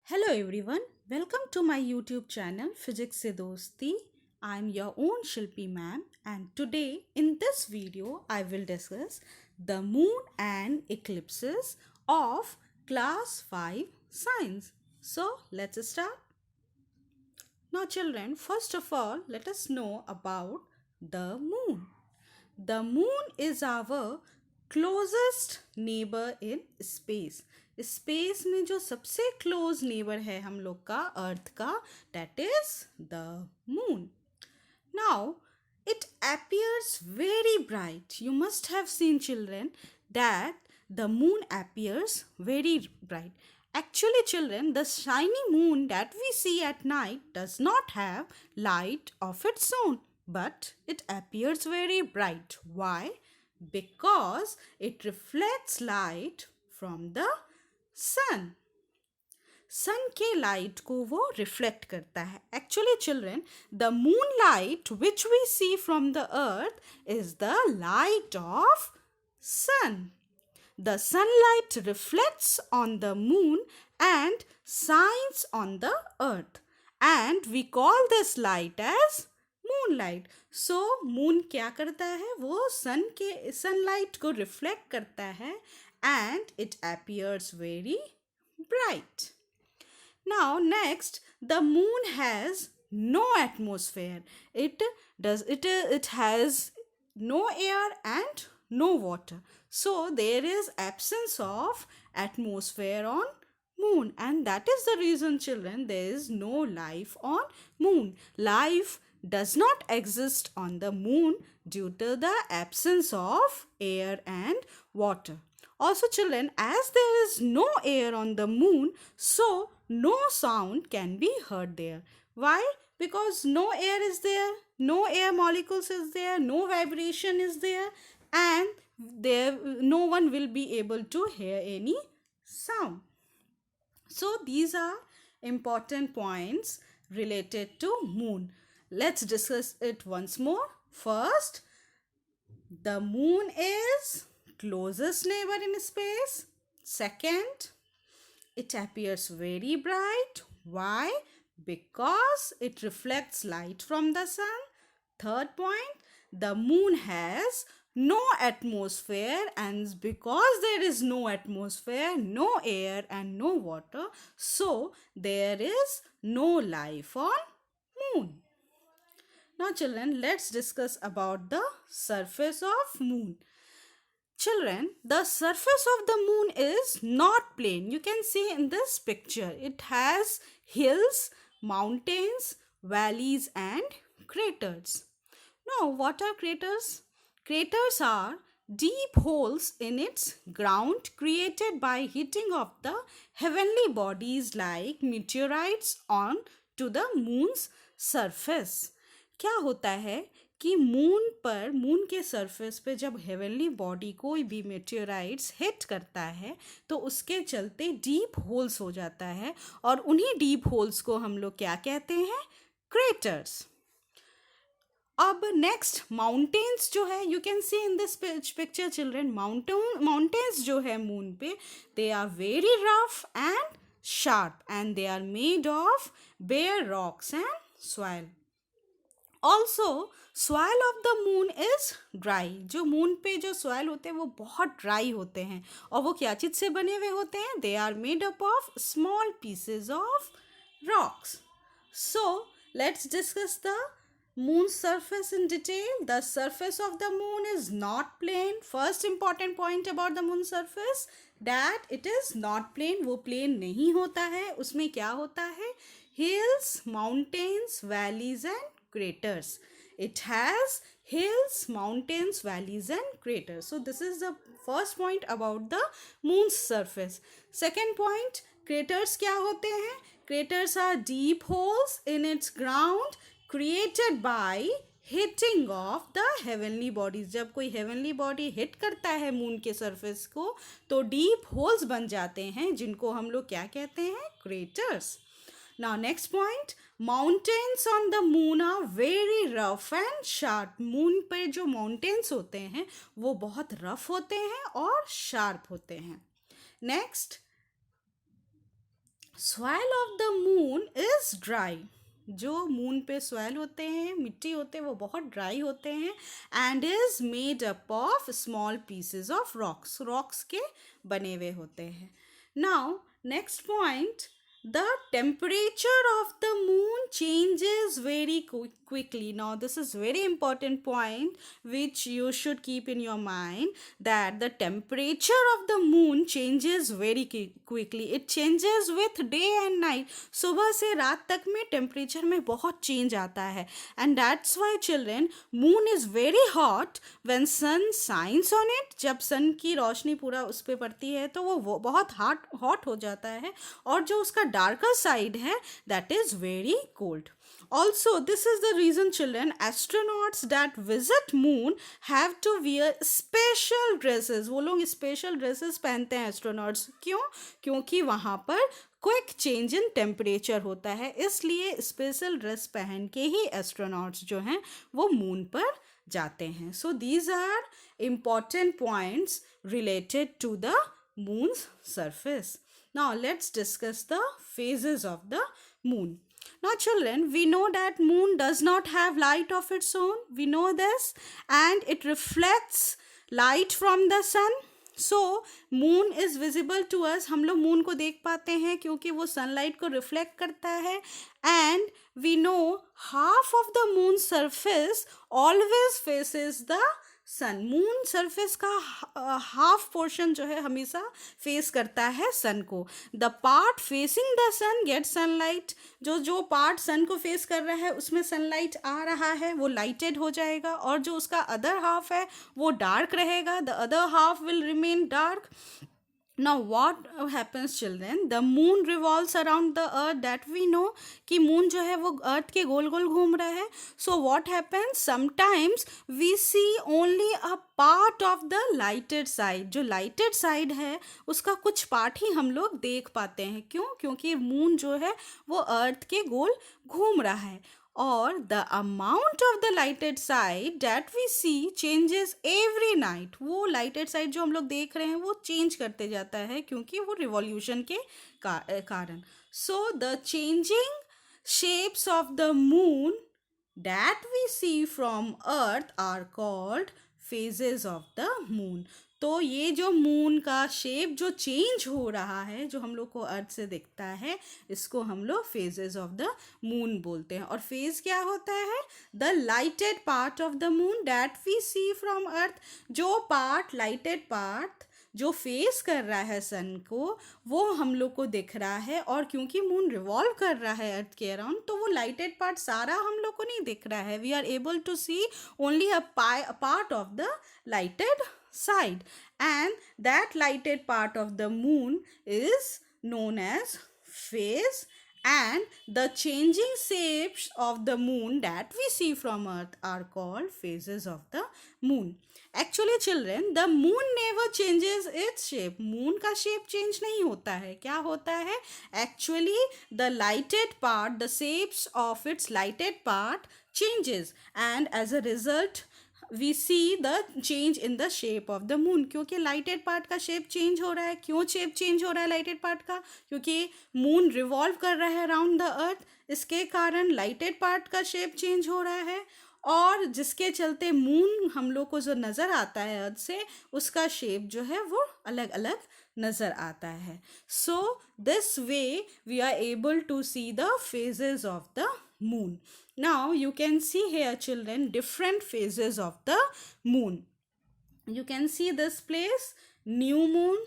Hello everyone, welcome to my YouTube channel Physics Se Dosti. I am your own Shilpi ma'am, and today in this video I will discuss the moon and eclipses of class 5 science. So let's start. Now children, first of all let us know about the moon. The moon is our closest neighbor in space. Space में जो सबसे close neighbour है हम लोग का अर्थ का, that is the moon. Now it appears very bright. You must have seen children that the moon appears very bright. Actually children, the shiny moon that we see at night does not have light of its own, but it appears very bright. Why? Because it reflects light from the sun. सन के light को वो reflect करता है. Actually children, the moon light which we see from the earth is the light of sun. The sunlight reflects on the moon and shines on the earth, and we call this light as moonlight. So moon क्या करता है? वो sunlight को reflect करता है and it appears very bright. Now next, the moon has no atmosphere. It has no air and no water. So there is absence of atmosphere on moon, and that is the reason children there is no life on moon. Life does not exist on the moon due to the absence of air and water. Also children, as there is no air on the moon, so no sound can be heard there. Why? Because no air is there, no air molecules is there, no vibration is there, and there no one will be able to hear any sound. So these are important points related to moon. Let's discuss it once more. First, the moon is closest neighbor in space. Second, it appears very bright. Why? Because it reflects light from the sun. Third point, the moon has no atmosphere, and because there is no atmosphere, no air and no water, so there is no life on moon. Now children, let's discuss about the surface of moon. Children, the surface of the moon is not plain. You can see in this picture, it has hills, mountains, valleys and craters. Now, what are craters? Craters are deep holes in its ground created by hitting of the heavenly bodies like meteorites on to the moon's surface. क्या होता है कि moon के surface पे जब heavenly body कोई भी मेटेराइट्स hit करता है तो उसके चलते डीप होल्स हो जाता है, और उन्हीं डीप होल्स को हम लोग क्या कहते हैं? क्रेटर्स. अब नेक्स्ट, माउंटेन्स जो है, you can see in this picture children, mountains जो है मून पे, they are very rough and sharp and they are made of bare rocks and soil. Also soil of the moon is dry. जो moon पे जो soil होते हैं वो बहुत ड्राई होते हैं, और वो क्या चीज़ से बने हुए होते हैं? They are made up of small pieces of rocks. So let's discuss the moon surface in detail. The surface of the moon is not plain. First important point about the moon surface, that it is not plain. वो plain नहीं होता है. उसमें क्या होता है? Hills, mountains, valleys and craters. It has hills, mountains, valleys and craters. So this is the first point about the moon's surface. Second point, craters क्या होते हैं? Craters are deep holes in its ground created by hitting of the heavenly bodies. जब कोई heavenly body hit करता है moon के surface को तो deep holes बन जाते हैं, जिनको हम लोग क्या कहते हैं? craters. Now next point, mountains on the moon are very rough and sharp. moon पे जो mountains होते हैं वो बहुत rough होते हैं और sharp होते हैं. Next, soil of the moon is dry. जो मून पे सॉइल होते हैं, मिट्टी होते हैं, वो बहुत ड्राई होते हैं and is made up of small pieces of rocks, rocks के बने हुए होते हैं। Now next point, the temperature of the moon changes very quickly. Now this is very important point which you should keep in your mind, that the temperature of the moon changes very quickly. It changes with day and night. सुबह से रात तक में temperature में बहुत change आता है, and that's why children, moon is very hot when sun shines on it. जब सन की रोशनी पूरा उस पर पड़ती है तो वो बहुत हॉट हो जाता है, और जो उसका डार्कर साइड है that is very cold. Also, this is the reason children, astronauts that visit moon have to wear special dresses. वो लोग स्पेशल ड्रेसेस पहनते हैं एस्ट्रोनॉट्स. क्यों? क्योंकि वहाँ पर क्विक चेंज इन टेम्परेचर होता है, इसलिए स्पेशल ड्रेस पहन के ही एस्ट्रोनॉट्स जो हैं वो मून पर जाते हैं. So these are important points related to the moon's surface. Now let's discuss the phases of the moon. Now children, we know that moon does not have light of its own. We know this, and it reflects light from the sun. So moon is visible to us. हम लोग moon को देख पाते हैं क्योंकि वो sunlight को reflect करता है. And we know half of the moon surface always faces the sun. Moon surface का हाफ पोर्शन जो है हमेशा फेस करता है सन को. The part facing the sun get sunlight. जो पार्ट सन को फेस कर रहा है उसमें सनलाइट आ रहा है वो लाइटेड हो जाएगा, और जो उसका अदर हाफ है वो डार्क रहेगा. The other half will remain dark. Now what happens children? The moon revolves around the earth, that we know कि moon जो है वो earth के गोल गोल घूम रहा है. So what happens? Sometimes we see only a part of the lighted side. जो lighted side है उसका कुछ part ही हम लोग देख पाते हैं. क्यों? क्योंकि moon जो है वो earth के गोल घूम रहा है. और the amount of the lighted side that we see changes every night. वो लाइटेड साइड जो हम लोग देख रहे हैं वो चेंज करते जाता है क्योंकि वो रिवॉल्यूशन के कारण. So the changing shapes of the moon that we see from earth are called phases of the moon. तो ये जो मून का शेप जो चेंज हो रहा है जो हम लोग को अर्थ से दिखता है, इसको हम लोग फेजेस ऑफ द मून बोलते हैं. और फेज क्या होता है? The lighted part of the moon that we see from earth. जो पार्ट, लाइटेड पार्ट जो फेस कर रहा है सन को, वो हम लोग को दिख रहा है. और क्योंकि मून रिवॉल्व कर रहा है अर्थ के अराउंड, तो वो लाइटेड पार्ट सारा हम लोग को नहीं दिख रहा है. We are able to see only a part of the lighted side, and that lighted part of the moon is known as phase, and the changing shapes of the moon that we see from earth are called phases of the moon. Actually children, the moon never changes its shape. moon का shape change नहीं होता है. क्या होता है? Actually the lighted part, the shapes of its lighted part changes, and as a result we see the change in the shape of the moon. क्योंकि lighted part का shape change हो रहा है. क्यों शेप चेंज हो रहा है lighted part का? क्योंकि मून रिवॉल्व कर रहा है अराउंड द अर्थ, इसके कारण लाइटेड पार्ट का शेप चेंज हो रहा है, और जिसके चलते मून हम लोग को जो नज़र आता है अर्थ से, उसका शेप जो है वो अलग अलग नज़र आता है. So this way we are able to see the phases of the moon. Now you can see here children different phases of the moon. You can see this place: new moon,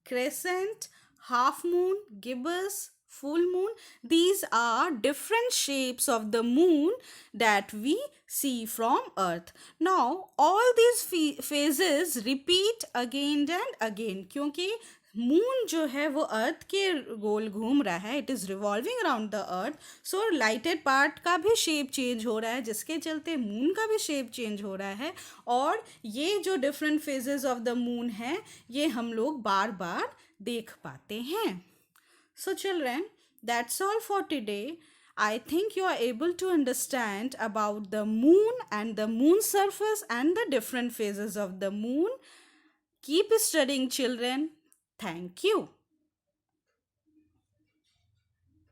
crescent, half moon, gibbous, full moon. These are different shapes of the moon that we see from earth. Now all these phases repeat again and again क्योंकि moon जो है वो अर्थ के गोल घूम रहा है. It is revolving around the earth. So lighted part का भी शेप चेंज हो रहा है, जिसके चलते मून का भी शेप चेंज हो रहा है. और ये जो different phases of the moon है ये हम लोग बार बार देख पाते हैं. So children, that's all for today. I think you are able to understand about the moon and the moon surface and the different phases of the moon. Keep studying children. Thank you.